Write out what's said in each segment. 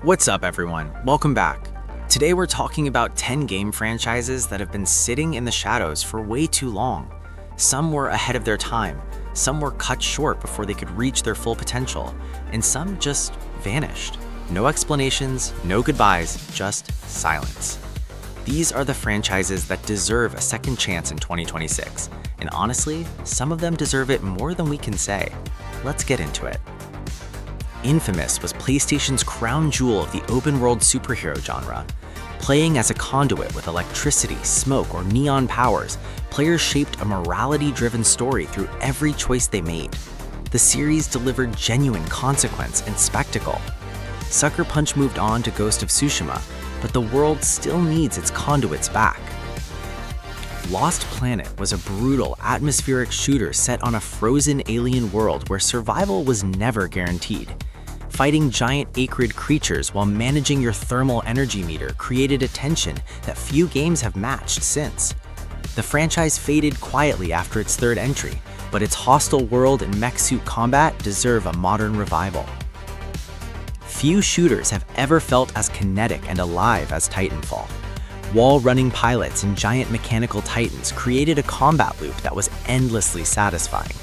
What's up, everyone? Welcome back. Today we're talking about 10 game franchises that have been sitting in the shadows for way too long. Some were ahead of their time, some were cut short before they could reach their full potential, and some just vanished. No explanations, no goodbyes, just silence. These are the franchises that deserve a second chance in 2026, and honestly, some of them deserve it more than we can say. Let's get into it. Infamous was PlayStation's crown jewel of the open-world superhero genre. Playing as a conduit with electricity, smoke, or neon powers, players shaped a morality-driven story through every choice they made. The series delivered genuine consequence and spectacle. Sucker Punch moved on to Ghost of Tsushima, but the world still needs its conduits back. Lost Planet was a brutal, atmospheric shooter set on a frozen alien world where survival was never guaranteed. Fighting giant acrid creatures while managing your thermal energy meter created a tension that few games have matched since. The franchise faded quietly after its third entry, but its hostile world and mech suit combat deserve a modern revival. Few shooters have ever felt as kinetic and alive as Titanfall. Wall-running pilots and giant mechanical titans created a combat loop that was endlessly satisfying.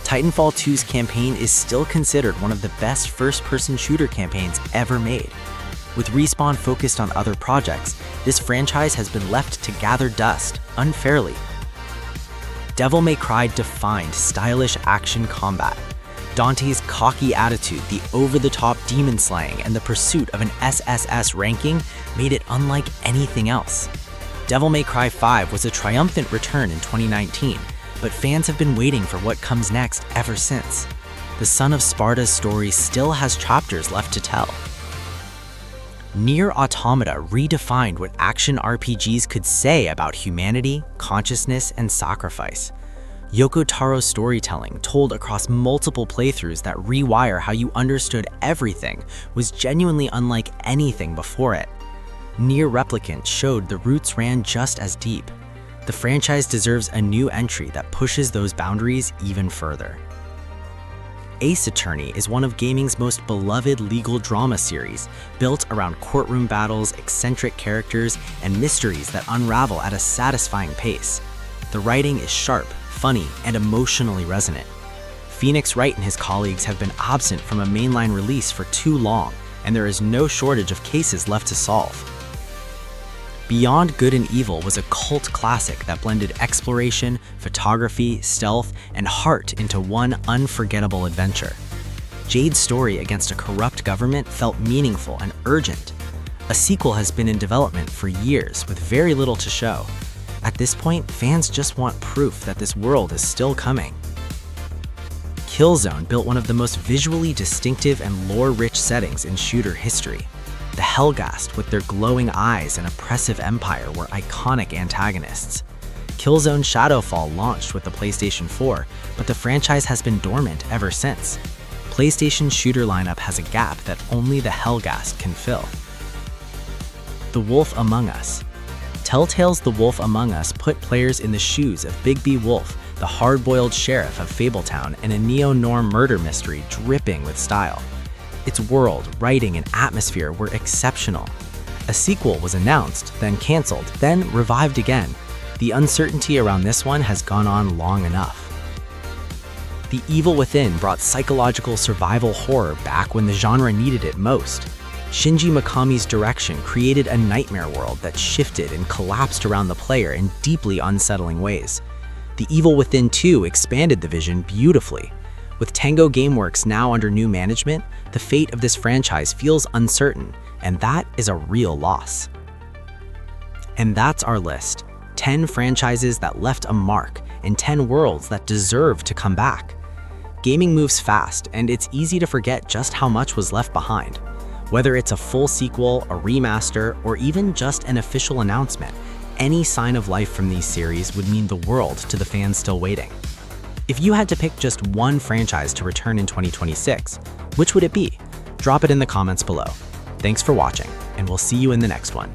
Titanfall 2's campaign is still considered one of the best first-person shooter campaigns ever made. With Respawn focused on other projects, this franchise has been left to gather dust, unfairly. Devil May Cry defined stylish action combat. Dante's cocky attitude, the over-the-top demon slaying, and the pursuit of an SSS ranking made it unlike anything else. Devil May Cry 5 was a triumphant return in 2019, but fans have been waiting for what comes next ever since. The Son of Sparta's story still has chapters left to tell. Nier Automata redefined what action RPGs could say about humanity, consciousness, and sacrifice. Yoko Taro's storytelling, told across multiple playthroughs that rewire how you understood everything, was genuinely unlike anything before it. Nier Replicant showed the roots ran just as deep. The franchise deserves a new entry that pushes those boundaries even further. Ace Attorney is one of gaming's most beloved legal drama series, built around courtroom battles, eccentric characters, and mysteries that unravel at a satisfying pace. The writing is sharp, funny, and emotionally resonant. Phoenix Wright and his colleagues have been absent from a mainline release for too long, and there is no shortage of cases left to solve. Beyond Good and Evil was a cult classic that blended exploration, photography, stealth, and heart into one unforgettable adventure. Jade's story against a corrupt government felt meaningful and urgent. A sequel has been in development for years with very little to show. At this point, fans just want proof that this world is still coming. Killzone built one of the most visually distinctive and lore-rich settings in shooter history. The Helghast, with their glowing eyes and oppressive empire, were iconic antagonists. Killzone Shadowfall launched with the PlayStation 4, but the franchise has been dormant ever since. PlayStation's shooter lineup has a gap that only the Helghast can fill. The Wolf Among Us. Telltale's The Wolf Among Us put players in the shoes of Bigby Wolf, the hard-boiled sheriff of Fabletown, in a neo-noir murder mystery dripping with style. Its world, writing, and atmosphere were exceptional. A sequel was announced, then canceled, then revived again. The uncertainty around this one has gone on long enough. The Evil Within brought psychological survival horror back when the genre needed it most. Shinji Mikami's direction created a nightmare world that shifted and collapsed around the player in deeply unsettling ways. The Evil Within 2 expanded the vision beautifully. With Tango Gameworks now under new management, the fate of this franchise feels uncertain, and that is a real loss. And that's our list. 10 franchises that left a mark, and 10 worlds that deserve to come back. Gaming moves fast, and it's easy to forget just how much was left behind. Whether it's a full sequel, a remaster, or even just an official announcement, any sign of life from these series would mean the world to the fans still waiting. If you had to pick just one franchise to return in 2026, which would it be? Drop it in the comments below. Thanks for watching, and we'll see you in the next one.